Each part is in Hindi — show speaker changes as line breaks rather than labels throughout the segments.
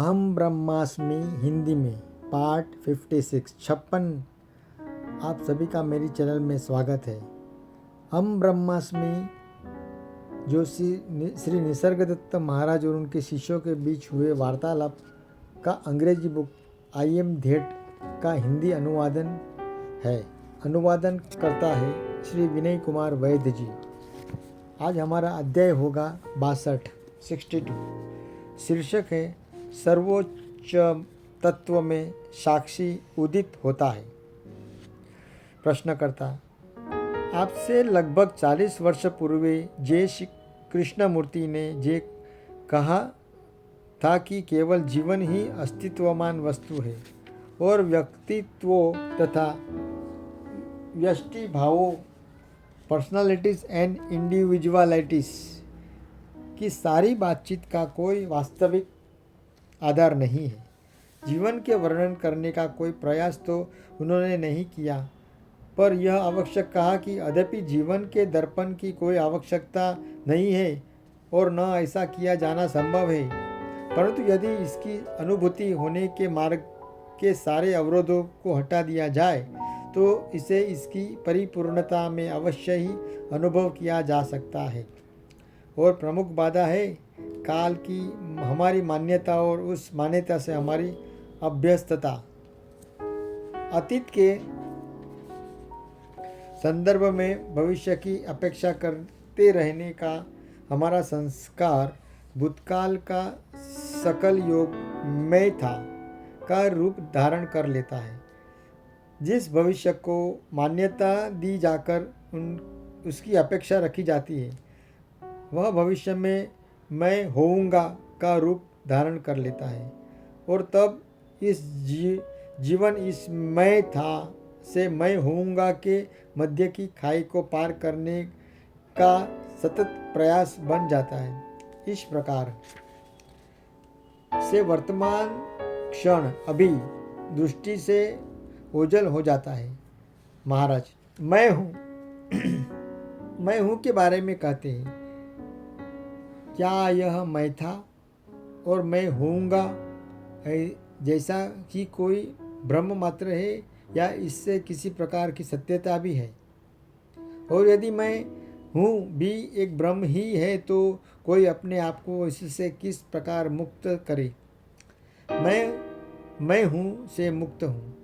हम ब्रह्मास्मि हिंदी में पार्ट 56 आप सभी का मेरी चैनल में स्वागत है। हम ब्रह्मास्मि जो श्री निसर्गदत्त महाराज और उनके शिष्यों के बीच हुए वार्तालाप का अंग्रेजी बुक आई एम धेट का हिंदी अनुवादन है। अनुवादन करता है श्री विनय कुमार वैद्य जी। आज हमारा अध्याय होगा 62। शीर्षक है सर्वोच्च तत्व में साक्षी उदित होता है। प्रश्नकर्ता, आपसे लगभग 40 वर्ष पूर्व जे श्री कृष्णमूर्ति ने जे कहा था कि केवल जीवन ही अस्तित्वमान वस्तु है और व्यक्तित्वों तथा व्यष्टि भावों पर्सनालिटीज एंड इंडिविजुअलिटीज की सारी बातचीत का कोई वास्तविक आधार नहीं है। जीवन के वर्णन करने का कोई प्रयास तो उन्होंने नहीं किया, पर यह आवश्यक कहा कि यद्यपि जीवन के दर्पण की कोई आवश्यकता नहीं है और न ऐसा किया जाना संभव है, परंतु यदि इसकी अनुभूति होने के मार्ग के सारे अवरोधों को हटा दिया जाए तो इसे इसकी परिपूर्णता में अवश्य ही अनुभव किया जा सकता है। और प्रमुख बाधा है काल की हमारी मान्यता और उस मान्यता से हमारी अभ्यस्तता। अतीत के संदर्भ में भविष्य की अपेक्षा करते रहने का हमारा संस्कार भूतकाल का सकल योग मैं था का रूप धारण कर लेता है। जिस भविष्य को मान्यता दी जाकर उसकी अपेक्षा रखी जाती है वह भविष्य में मैं होऊंगा का रूप धारण कर लेता है और तब इस जीवन इस मैं था से मैं होऊंगा के मध्य की खाई को पार करने का सतत प्रयास बन जाता है। इस प्रकार से वर्तमान क्षण अभी दृष्टि से ओझल हो जाता है। महाराज, मैं हूँ मैं हूँ के बारे में कहते हैं, क्या यह मैं था और मैं होऊंगा जैसा कि कोई ब्रह्म मात्र है या इससे किसी प्रकार की सत्यता भी है? और यदि मैं हूँ भी एक ब्रह्म ही है तो कोई अपने आप को इससे किस प्रकार मुक्त करे? मैं हूँ से मुक्त हूँ,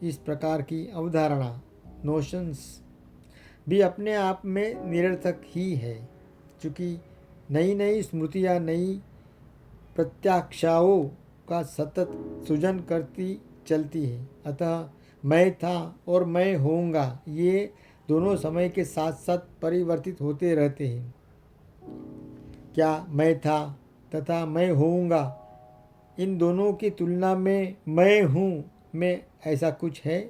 इस प्रकार की अवधारणा नोशंस भी अपने आप में निरर्थक ही है, क्योंकि नई नई स्मृतियाँ नई प्रत्याक्षाओं का सतत सृजन करती चलती है। अतः मैं था और मैं होऊंगा ये दोनों समय के साथ साथ परिवर्तित होते रहते हैं। क्या मैं था तथा मैं होऊंगा इन दोनों की तुलना में मैं हूँ में ऐसा कुछ है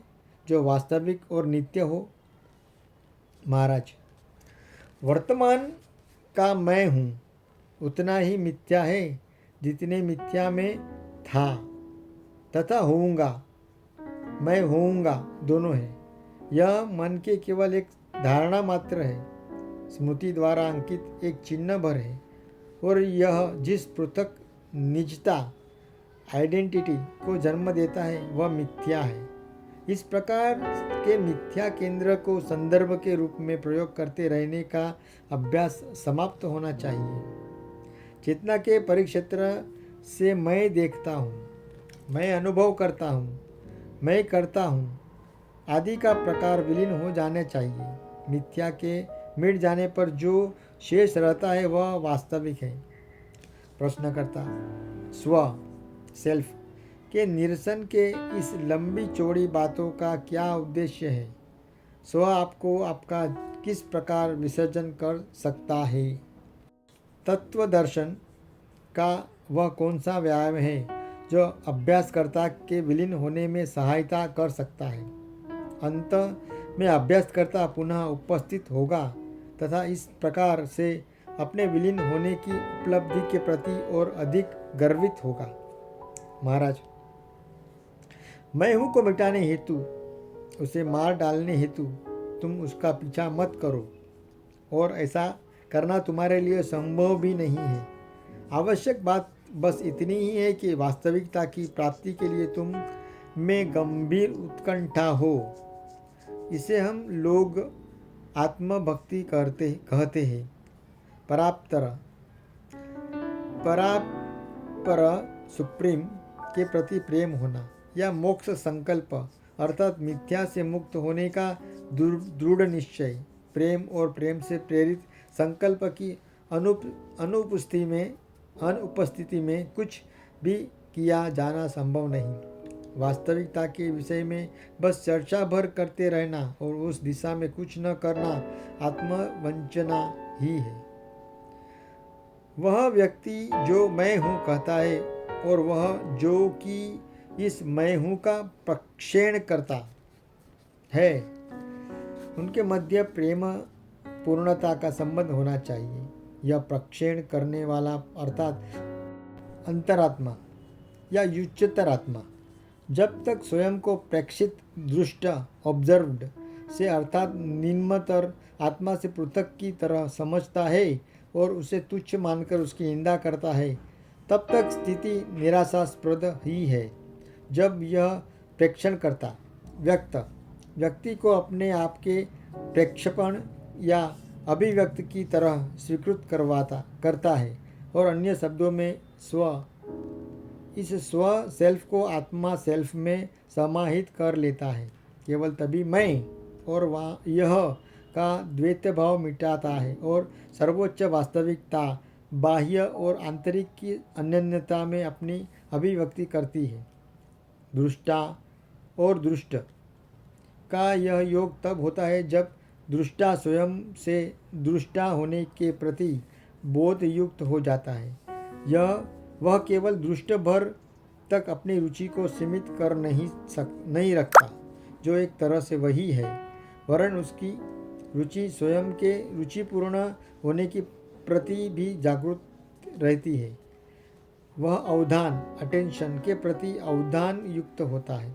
जो वास्तविक और नित्य हो? महाराज, वर्तमान का मैं हूँ उतना ही मिथ्या है जितने मिथ्या में था तथा होऊंगा मैं होऊंगा दोनों है। यह मन के केवल एक धारणा मात्र है, स्मृति द्वारा अंकित एक चिन्ह भर है और यह जिस पृथक निजता आइडेंटिटी को जन्म देता है वह मिथ्या है। इस प्रकार के मिथ्या केंद्र को संदर्भ के रूप में प्रयोग करते रहने का अभ्यास समाप्त होना चाहिए। चेतना के परिक्षेत्र से मैं देखता हूँ, मैं अनुभव करता हूँ, मैं करता हूँ आदि का प्रकार विलीन हो जाने चाहिए। मिथ्या के मिट जाने पर जो शेष रहता है वह वास्तविक है। प्रश्नकर्ता, स्व सेल्फ के निरसन के इस लंबी चौड़ी बातों का क्या उद्देश्य है? स्व आपको आपका किस प्रकार विसर्जन कर सकता है? तत्व दर्शन का वह कौन सा व्यायाम है जो अभ्यासकर्ता के विलीन होने में सहायता कर सकता है? अंत में अभ्यासकर्ता पुनः उपस्थित होगा तथा इस प्रकार से अपने विलीन होने की उपलब्धि के प्रति और अधिक गर्वित होगा। महाराज, मैं हूँ को मिटाने हेतु, उसे मार डालने हेतु तुम उसका पीछा मत करो और ऐसा करना तुम्हारे लिए संभव भी नहीं है। आवश्यक बात बस इतनी ही है कि वास्तविकता की प्राप्ति के लिए तुम में गंभीर उत्कंठा हो। इसे हम लोग आत्मभक्ति कहते हैं। परापर परापर सुप्रीम के प्रति प्रेम होना या मोक्ष संकल्प अर्थात मिथ्या से मुक्त होने का दृढ़ निश्चय। प्रेम और प्रेम से प्रेरित संकल्प की अनुपस्थिति में कुछ भी किया जाना संभव नहीं। वास्तविकता के विषय में बस चर्चा भर करते रहना और उस दिशा में कुछ न करना आत्मवंचना ही है। वह व्यक्ति जो मैं हूँ कहता है और वह जो कि इस मैं हूँ का प्रक्षेण करता है, उनके मध्य प्रेम पूर्णता का संबंध होना चाहिए। यह प्रक्षेण करने वाला अर्थात अंतरात्मा या उच्चतर आत्मा जब तक स्वयं को प्रेक्षित दृष्ट ऑब्जर्व्ड से अर्थात निम्नतर आत्मा से पृथक की तरह समझता है और उसे तुच्छ मानकर उसकी निंदा करता है, तब तक स्थिति निराशास्पद ही है। जब यह प्रेक्षण करता व्यक्ति को अपने आप के प्रेक्षपण या अभिव्यक्त की तरह स्वीकृत करता है और अन्य शब्दों में इस स्व सेल्फ को आत्मा सेल्फ में समाहित कर लेता है, केवल तभी मैं और यह का द्वैत भाव मिटाता है और सर्वोच्च वास्तविकता बाह्य और आंतरिक की अनन्यता में अपनी अभिव्यक्ति करती है। दृष्टा और दृष्ट का यह योग तब होता है जब दृष्टा स्वयं से दृष्टा होने के प्रति बोध युक्त हो जाता है। वह केवल दृष्ट भर तक अपनी रुचि को सीमित कर नहीं रखता, जो एक तरह से वही है, वरन उसकी रुचि स्वयं के रुचिपूर्ण होने की प्रति भी जागरूक रहती है। वह अवधान अटेंशन के प्रति अवधान युक्त होता है।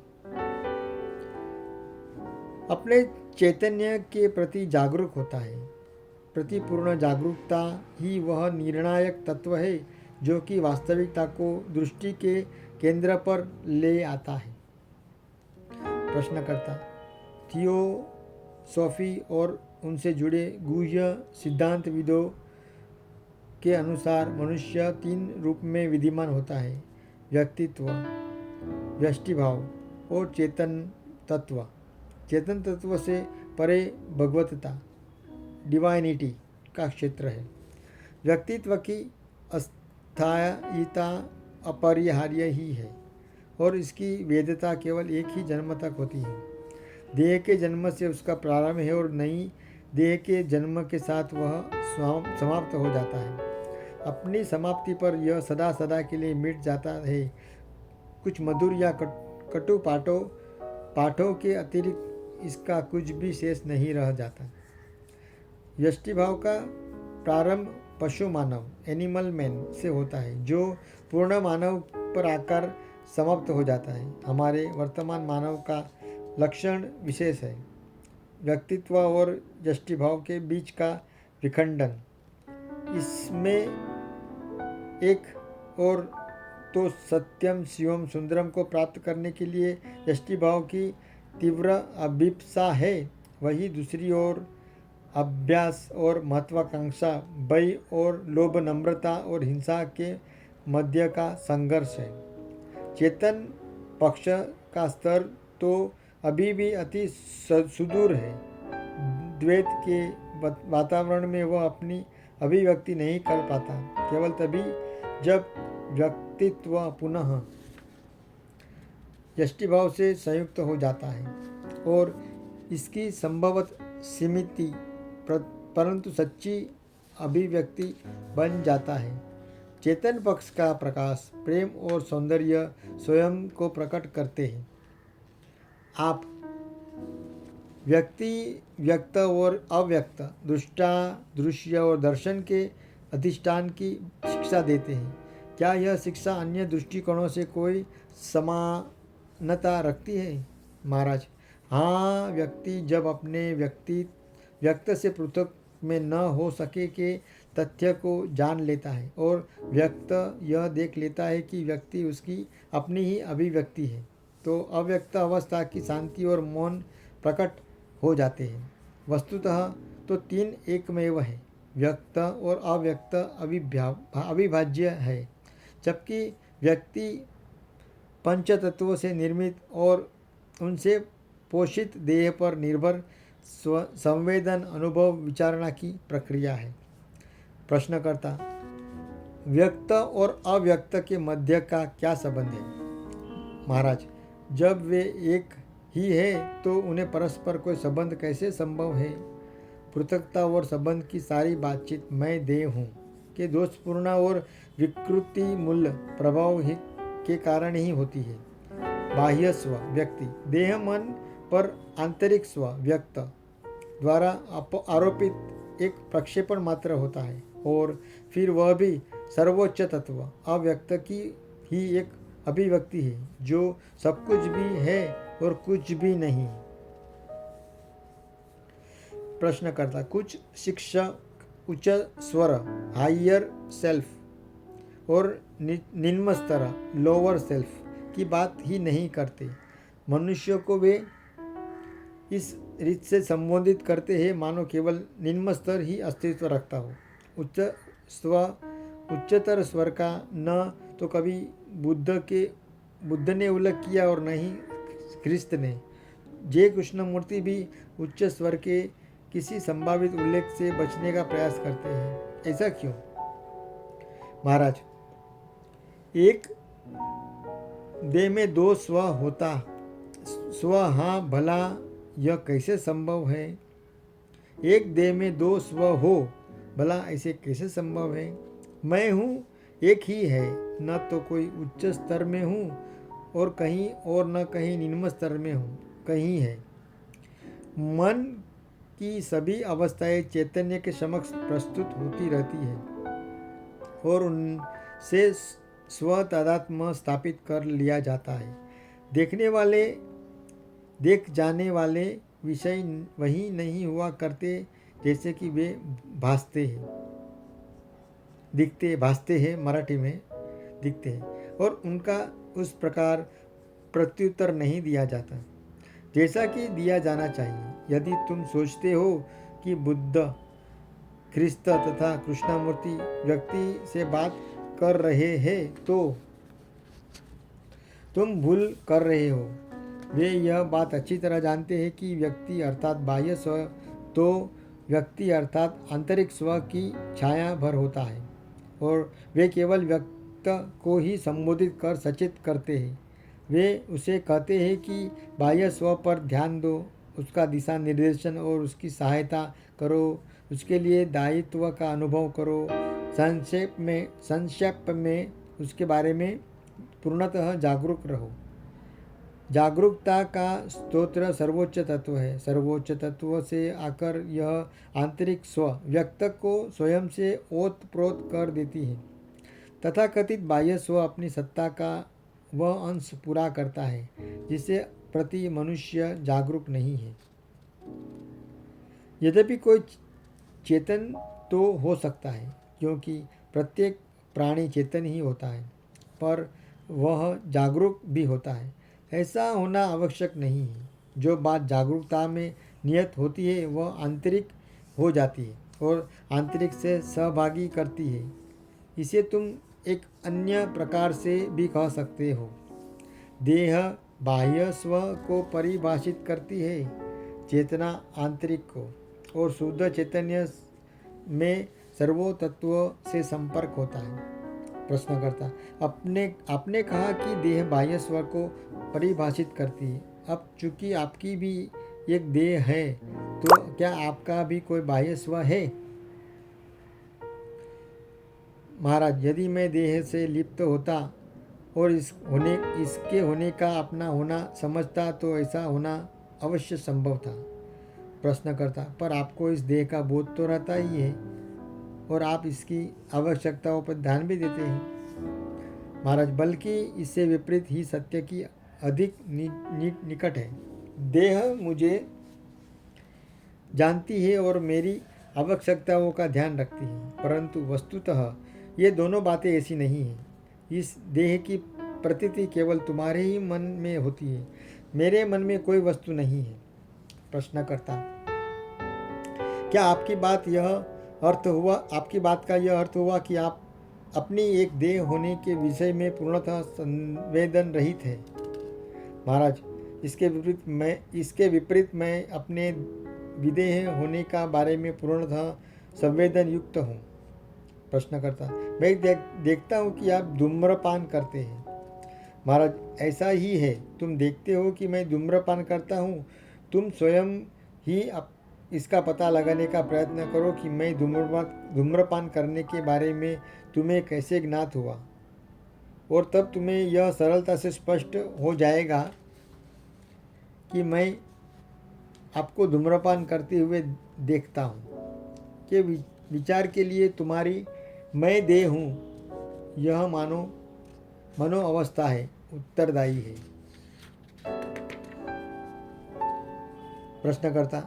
अपने चैतन्य के प्रति जागरूक होता है। प्रतिपूर्ण जागरूकता ही वह निर्णायक तत्व है जो कि वास्तविकता को दृष्टि के केंद्र पर ले आता है। प्रश्नकर्ता थियोसॉफी और उनसे जुड़े गुह्य सिद्धांतविदों के अनुसार मनुष्य 3 रूप में विद्यमान होता है: व्यक्तित्व, व्यष्टिभाव और चेतन तत्व। चेतन तत्व से परे भगवतता डिवाइनिटी का क्षेत्र है। व्यक्तित्व की अस्थायीता अपरिहार्य ही है और इसकी वैधता केवल एक ही जन्म तक होती है। देह के जन्म से उसका प्रारंभ है और नई देह के जन्म के साथ वह समाप्त हो जाता है। अपनी समाप्ति पर यह सदा सदा के लिए मिट जाता है। कुछ मधुर या कटु पाठों के अतिरिक्त इसका कुछ भी शेष नहीं रह जाता। यष्टिभाव का प्रारंभ पशु मानव एनिमल मैन से होता है, जो पूर्ण मानव पर आकर समाप्त हो जाता है। हमारे वर्तमान मानव का लक्षण विशेष है व्यक्तित्व और यष्टिभाव के बीच का विखंडन। इसमें एक और तो सत्यम शिवम सुंदरम को प्राप्त करने के लिए यष्टिभाव की तीव्र अभिप्सा है, वही दूसरी ओर अभ्यास और महत्वाकांक्षा, भय और लोभ, नम्रता और हिंसा के मध्य का संघर्ष है। चेतन पक्ष का स्तर तो अभी भी अति सुदूर है। द्वैत के वातावरण में वह अपनी अभिव्यक्ति नहीं कर पाता, केवल तभी जब व्यक्तित्व पुनः यष्टिभाव से संयुक्त हो जाता है और इसकी संभवत सीमित परंतु सच्ची अभिव्यक्ति बन जाता है। चेतन पक्ष का प्रकाश, प्रेम और सौंदर्य स्वयं को प्रकट करते हैं। आप व्यक्ति, व्यक्त और अव्यक्त, दृष्टा, दृश्य और दर्शन के अधिष्ठान की शिक्षा देते हैं। क्या यह शिक्षा अन्य दृष्टिकोणों से कोई समानता रखती है? महाराज, हाँ, व्यक्ति जब अपने व्यक्त से पृथक में न हो सके के तथ्य को जान लेता है और व्यक्त यह देख लेता है कि व्यक्ति उसकी अपनी ही अभिव्यक्ति है, तो अव्यक्त अवस्था की शांति और मौन प्रकट हो जाते हैं। वस्तुतः तो तीन एकमेव है, व्यक्त और अव्यक्त अविभाज्य है, जबकि व्यक्ति पंच तत्वों से निर्मित और उनसे पोषित देह पर निर्भर संवेदन अनुभव विचारणा की प्रक्रिया है। प्रश्नकर्ता, व्यक्त और अव्यक्त के मध्य का क्या संबंध है? महाराज, जब वे एक ही है तो उन्हें परस्पर कोई संबंध कैसे संभव है? पृथकता और संबंध की सारी बातचीत मैं देह हूँ के दोषपूर्ण और विकृति मूल्य प्रभाव के कारण ही होती है। बाह्य स्व व्यक्ति देह मन पर आंतरिक स्व व्यक्त द्वारा आरोपित एक प्रक्षेपण मात्र होता है और फिर वह भी सर्वोच्च तत्व अव्यक्त की ही एक अभिव्यक्ति है जो सब कुछ भी है और कुछ भी नहीं। प्रश्नकर्ता, कुछ शिक्षक उच्च स्वर हायर सेल्फ और निम्न स्तर लोअर सेल्फ की बात ही नहीं करते। मनुष्य को वे इस रीत से संबोधित करते हैं मानो केवल निम्न स्तर ही अस्तित्व रखता हो। उच्चतर स्वर का न तो कभी बुद्ध ने उल्लेख किया और न ही ख्रिस्त ने। जय कृष्णमूर्ति भी उच्च स्वर के किसी संभावित उल्लेख से बचने का प्रयास करते हैं। ऐसा क्यों? महाराज, एक देह में दो स्व होता स्व, हाँ भला यह कैसे संभव है? एक देह में दो स्व हो, भला ऐसे कैसे संभव है? मैं हूँ एक ही है, न तो कोई उच्च स्तर में हूँ और कहीं और न कहीं निम्न स्तर में हूँ कहीं है। मन की सभी अवस्थाएं चैतन्य के समक्ष प्रस्तुत होती रहती है और उनसे स्व तादात्म्य स्थापित कर लिया जाता है। देख जाने वाले विषय वही नहीं हुआ करते जैसे कि वे भासते हैं मराठी में दिखते हैं, और उनका उस प्रकार प्रत्युत्तर नहीं दिया जाता जैसा कि दिया जाना चाहिए। यदि तुम सोचते हो कि बुद्ध, ख्रिस्त तथा कृष्णमूर्ति व्यक्ति से बात कर रहे हैं तो तुम भूल कर रहे हो। वे यह बात अच्छी तरह जानते हैं कि व्यक्ति अर्थात बाह्य स्व तो व्यक्ति अर्थात आंतरिक स्व की छाया भर होता है और वे केवल व्यक्त को ही संबोधित कर सचेत करते हैं। वे उसे कहते हैं कि बाह्य स्व पर ध्यान दो, उसका दिशा निर्देशन और उसकी सहायता करो, उसके लिए दायित्व का अनुभव करो। संक्षेप में उसके बारे में पूर्णतः जागरूक रहो। जागरूकता का स्तोत्र सर्वोच्च तत्व है। सर्वोच्च तत्व से आकर यह आंतरिक स्व व्यक्त को स्वयं से ओत प्रोत कर देती है। तथाकथित बाह्य स्व अपनी सत्ता का वह अंश पूरा करता है जिससे प्रति मनुष्य जागरूक नहीं है। यद्यपि कोई चेतन तो हो सकता है क्योंकि प्रत्येक प्राणी चेतन ही होता है, पर वह जागरूक भी होता है। ऐसा होना आवश्यक नहीं है। जो बात जागरूकता में नियत होती है वह आंतरिक हो जाती है और आंतरिक से सहभागी करती है। इसे तुम एक अन्य प्रकार से भी कह सकते हो। देह बाह्य स्व को परिभाषित करती है, चेतना आंतरिक को, और शुद्ध चैतन्य में सर्वोतत्व से संपर्क होता है। प्रश्नकर्ता, आपने कहा कि देह बाह्य स्व को परिभाषित करती है। अब चूंकि आपकी भी एक देह है तो क्या आपका भी कोई बाह्य स्व है? महाराज, यदि मैं देह से लिप्त होता और इसके होने का अपना होना समझता तो ऐसा होना अवश्य संभव था। प्रश्नकर्ता, पर आपको इस देह का बोध तो रहता ही है और आप इसकी आवश्यकताओं पर ध्यान भी देते हैं। महाराज, बल्कि इससे विपरीत ही सत्य की अधिक निकट है। देह मुझे जानती है और मेरी आवश्यकताओं का ध्यान रखती है, परंतु वस्तुतः ये दोनों बातें ऐसी नहीं हैं। इस देह की प्रतीति केवल तुम्हारे ही मन में होती है, मेरे मन में कोई वस्तु नहीं है। प्रश्नकर्ता, क्या आपकी बात का यह अर्थ हुआ कि आप अपनी एक देह होने के विषय में पूर्णतः संवेदन रहित है? महाराज, इसके विपरीत मैं अपने विदेह होने का बारे में पूर्णतः संवेदन युक्त हूँ। प्रश्नकर्ता, मैं देखता हूँ कि आप धूम्रपान करते हैं। महाराज, ऐसा ही है, तुम देखते हो कि मैं धूम्रपान करता हूँ। तुम स्वयं ही इसका पता लगाने का प्रयत्न करो कि मैं धूम्रपान करने के बारे में तुम्हें कैसे ज्ञात हुआ, और तब तुम्हें यह सरलता से स्पष्ट हो जाएगा कि मैं आपको धूम्रपान करते हुए देखता हूँ। कि विचार के लिए तुम्हारी मैं देह हूँ यह मनो अवस्था है, उत्तरदायी है। प्रश्नकर्ता,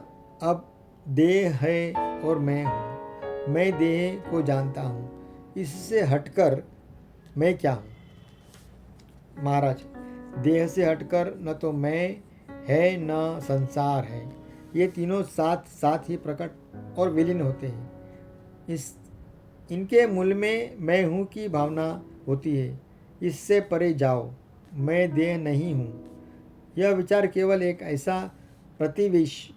अब देह है और मैं हूँ, मैं देह को जानता हूँ, इससे हटकर मैं क्या हूँ? महाराज, देह से हटकर न तो मैं है न संसार है, ये तीनों साथ साथ ही प्रकट और विलीन होते हैं। इनके मूल में मैं हूँ की भावना होती है। इससे परे जाओ, मैं देह नहीं हूँ। यह विचार केवल एक ऐसा प्रतिविष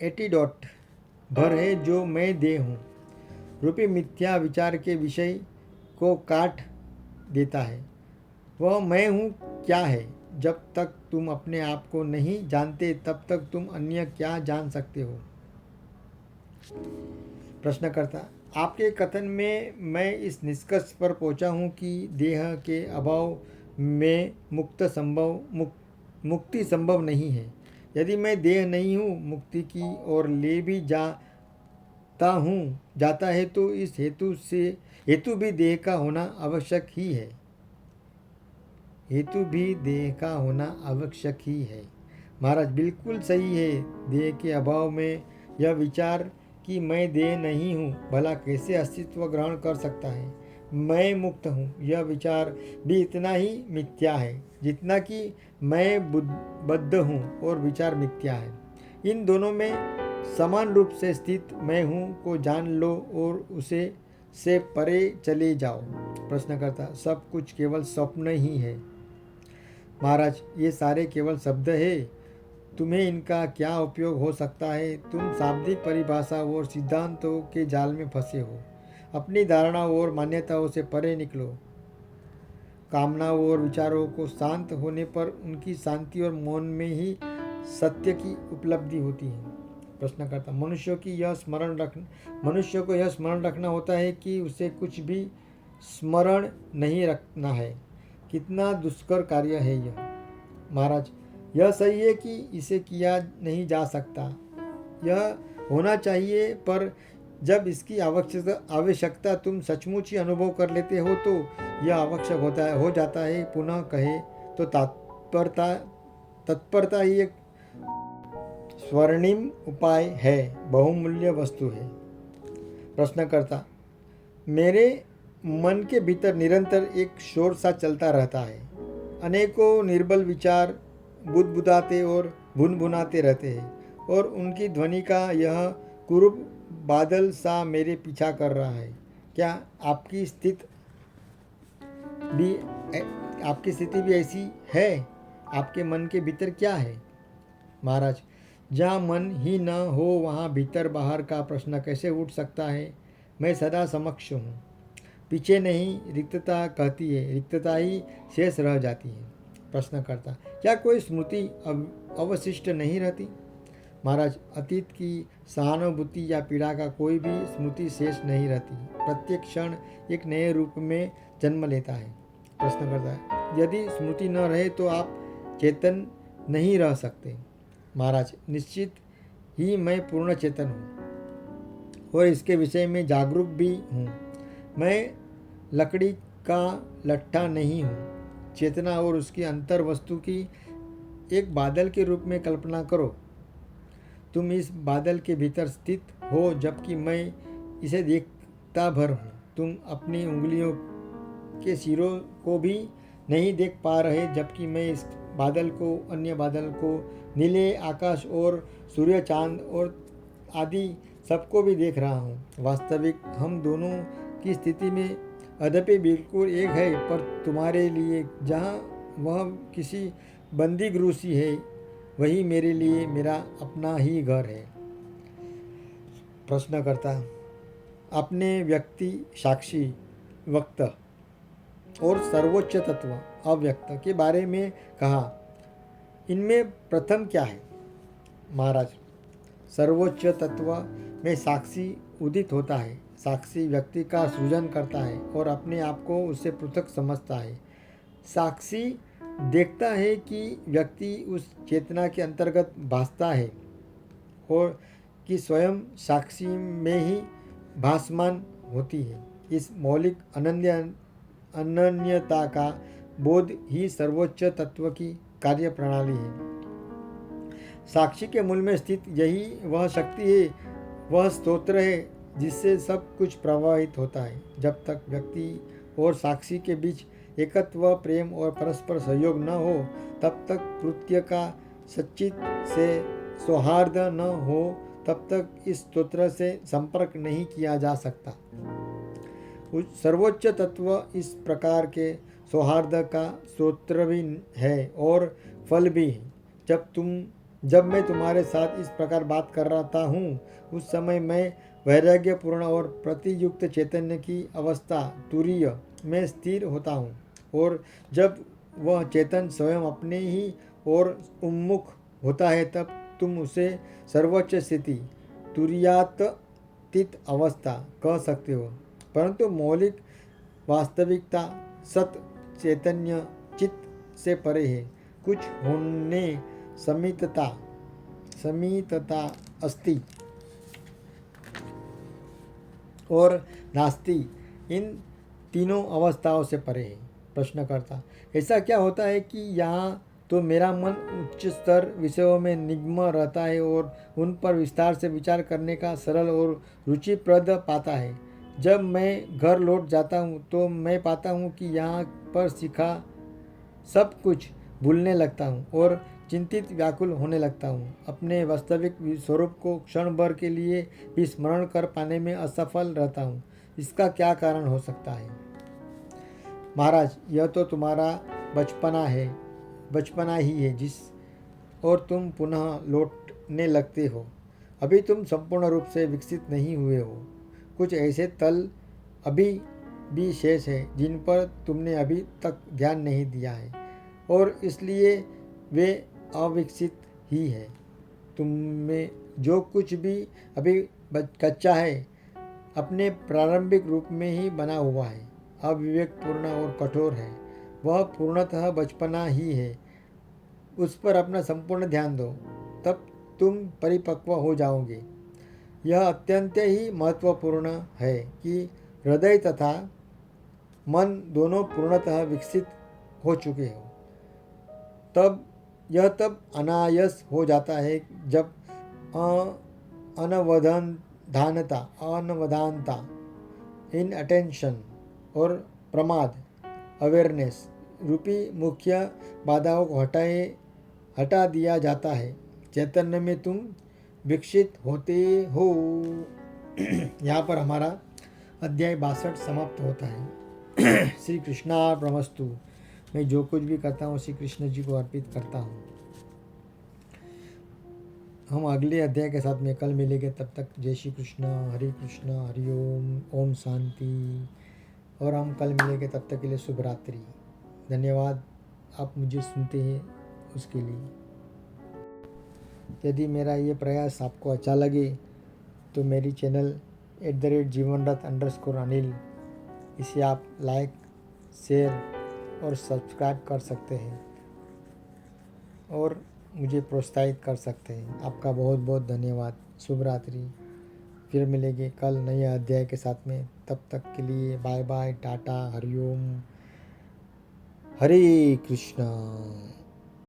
एटीडोट भर है जो मैं देह हूँ रूपी मिथ्या विचार के विषय को काट देता है। वह मैं हूँ क्या है? जब तक तुम अपने आप को नहीं जानते तब तक तुम अन्य क्या जान सकते हो? प्रश्नकर्ता, आपके कथन में मैं इस निष्कर्ष पर पहुंचा हूं कि देह के अभाव में मुक्ति संभव नहीं है। यदि मैं देह नहीं हूँ, मुक्ति की ओर ले भी जाता है तो इस हेतु भी देह का होना आवश्यक ही है। महाराज, बिल्कुल सही है। देह के अभाव में यह विचार कि मैं देह नहीं हूँ भला कैसे अस्तित्व ग्रहण कर सकता है? मैं मुक्त हूँ यह विचार भी इतना ही मिथ्या है जितना कि मैं बद्ध हूँ और विचार मिथ्या है। इन दोनों में समान रूप से स्थित मैं हूँ को जान लो और उसे से परे चले जाओ। प्रश्नकर्ता, सब कुछ केवल स्वप्न ही है। महाराज, ये सारे केवल शब्द है, तुम्हें इनका क्या उपयोग हो सकता है? तुम शाब्दिक परिभाषा और सिद्धांतों के जाल में फंसे हो। अपनी धारणाओं और मान्यताओं से परे निकलो। कामनाओं और विचारों को शांत होने पर उनकी शांति और मौन में ही सत्य की उपलब्धि होती है। प्रश्नकर्ता, मनुष्य को यह स्मरण रखना होता है कि उसे कुछ भी स्मरण नहीं रखना है। कितना दुष्कर कार्य है यह। महाराज, यह सही है कि इसे किया नहीं जा सकता, यह होना चाहिए, पर जब इसकी आवश्यकता तुम सचमुच ही अनुभव कर लेते हो तो यह आवश्यक हो जाता है। पुनः कहे तो तत्परता ही एक स्वर्णिम उपाय है, बहुमूल्य वस्तु है। प्रश्नकर्ता, मेरे मन के भीतर निरंतर एक शोर सा चलता रहता है। अनेकों निर्बल विचार बुदबुदाते और भुनभुनाते रहते हैं और उनकी ध्वनि का यह कुरूप बादल सा मेरे पीछा कर रहा है। क्या आपकी स्थिति भी ऐसी है? आपके मन के भीतर क्या है? महाराज, जहाँ मन ही न हो वहाँ भीतर बाहर का प्रश्न कैसे उठ सकता है? मैं सदा समक्ष हूँ, पीछे नहीं। रिक्तता कहती है, रिक्तता ही शेष रह जाती है। प्रश्नकर्ता, क्या कोई स्मृति अवशिष्ट नहीं रहती? महाराज, अतीत की सहानुभूति या पीड़ा का कोई भी स्मृति शेष नहीं रहती। प्रत्येक क्षण एक नए रूप में जन्म लेता है। प्रश्नकर्ता, यदि स्मृति न रहे तो आप चेतन नहीं रह सकते। महाराज, निश्चित ही मैं पूर्ण चेतन हूँ और इसके विषय में जागरूक भी हूँ। मैं लकड़ी का लट्ठा नहीं हूँ। चेतना और उसकी अंतर वस्तु की एक बादल के रूप में कल्पना करो। तुम इस बादल के भीतर स्थित हो जबकि मैं इसे देखता भर हूँ। तुम अपनी उंगलियों के सिरों को भी नहीं देख पा रहे जबकि मैं इस बादल को, अन्य बादल को, नीले आकाश और सूर्य, चांद और आदि सबको भी देख रहा हूँ। वास्तविक हम दोनों की स्थिति में अद्यपि बिल्कुल एक है, पर तुम्हारे लिए जहाँ वह किसी बंदी गृह सी है, वही मेरे लिए मेरा अपना ही घर है। प्रश्नकर्ता, अपने व्यक्ति, साक्षी, वक्त और सर्वोच्च तत्व अव्यक्त के बारे में कहा, इनमें प्रथम क्या है? महाराज, सर्वोच्च तत्व में साक्षी उदित होता है। साक्षी व्यक्ति का सृजन करता है और अपने आप को उससे पृथक समझता है। साक्षी देखता है कि व्यक्ति उस चेतना के अंतर्गत भासता है और कि स्वयं साक्षी में ही भासमान होती है। इस मौलिक अनन्यता का बोध ही सर्वोच्च तत्व की कार्य प्रणाली है। साक्षी के मूल में स्थित यही वह शक्ति है, वह स्तोत्र है जिससे सब कुछ प्रवाहित होता है। जब तक व्यक्ति और साक्षी के बीच एकत्व, प्रेम और परस्पर सहयोग न हो, तब तक कृत्य का सच्चित से सौहार्द न हो, तब तक इस स्तोत्र से संपर्क नहीं किया जा सकता। सर्वोच्च तत्व इस प्रकार के सौहार्द का स्तोत्र भी है और फल भी है। जब मैं तुम्हारे साथ इस प्रकार बात कर रहा हूँ, उस समय मैं वैराग्यपूर्ण और प्रतियुक्त चैतन्य की अवस्था तुरीय में स्थिर होता हूँ, और जब वह चेतन स्वयं अपने ही ओर उन्मुख होता है, तब तुम उसे सर्वोच्च स्थिति, तुरीयातीत अवस्था कह सकते हो। परंतु मौलिक वास्तविकता सत चैतन्य चित्त से परे है। कुछ होने समीतता अस्ति और नास्ति, इन तीनों अवस्थाओं से परे है। प्रश्नकर्ता, ऐसा क्या होता है कि यहाँ तो मेरा मन उच्च स्तर विषयों में निमग्न रहता है और उन पर विस्तार से विचार करने का सरल और रुचिप्रद पाता है। जब मैं घर लौट जाता हूँ तो मैं पाता हूँ कि यहाँ पर सीखा सब कुछ भूलने लगता हूँ और चिंतित व्याकुल होने लगता हूँ। अपने वास्तविक स्वरूप को क्षण भर के लिए भी स्मरण कर पाने में असफल रहता हूँ। इसका क्या कारण हो सकता है? महाराज, यह तो तुम्हारा बचपना ही है जिस और तुम पुनः लौटने लगते हो। अभी तुम संपूर्ण रूप से विकसित नहीं हुए हो। कुछ ऐसे तल अभी भी शेष है जिन पर तुमने अभी तक ध्यान नहीं दिया है और इसलिए वे अविकसित ही है। तुम में जो कुछ भी अभी कच्चा है, अपने प्रारंभिक रूप में ही बना हुआ है, अविवेकपूर्ण और कठोर है। वह पूर्णतः बचपना ही है। उस पर अपना संपूर्ण ध्यान दो, तब तुम परिपक्व हो जाओगे। यह अत्यंत ही महत्वपूर्ण है कि हृदय तथा मन दोनों पूर्णतः विकसित हो चुके हो। तब अनायास हो जाता है जब अनवधानता इनअटेंशन और प्रमाद अवेयरनेस रूपी मुख्य बाधाओं को हटा दिया जाता है। चैतन्य में तुम विकसित होते हो। यहाँ पर हमारा अध्याय 62 समाप्त होता है। श्री कृष्णार्पणमस्तु। मैं जो कुछ भी करता हूँ श्री कृष्ण जी को अर्पित करता हूँ। हम अगले अध्याय के साथ में कल मिलेंगे। तब तक जय श्री कृष्ण, हरे कृष्ण, हरि ओम, ओम शांति। और हम कल मिलेंगे, तब तक के लिए शुभ रात्रि। धन्यवाद आप मुझे सुनते हैं उसके लिए। यदि मेरा ये प्रयास आपको अच्छा लगे तो मेरी चैनल @जीवनरथ_अनिल, इसे आप लाइक, शेयर और सब्सक्राइब कर सकते हैं और मुझे प्रोत्साहित कर सकते हैं। आपका बहुत बहुत धन्यवाद। शुभ रात्रि। फिर मिलेंगे कल नए अध्याय के साथ में। तब तक के लिए बाय बाय, टाटा, हरिओम, हरे कृष्णा।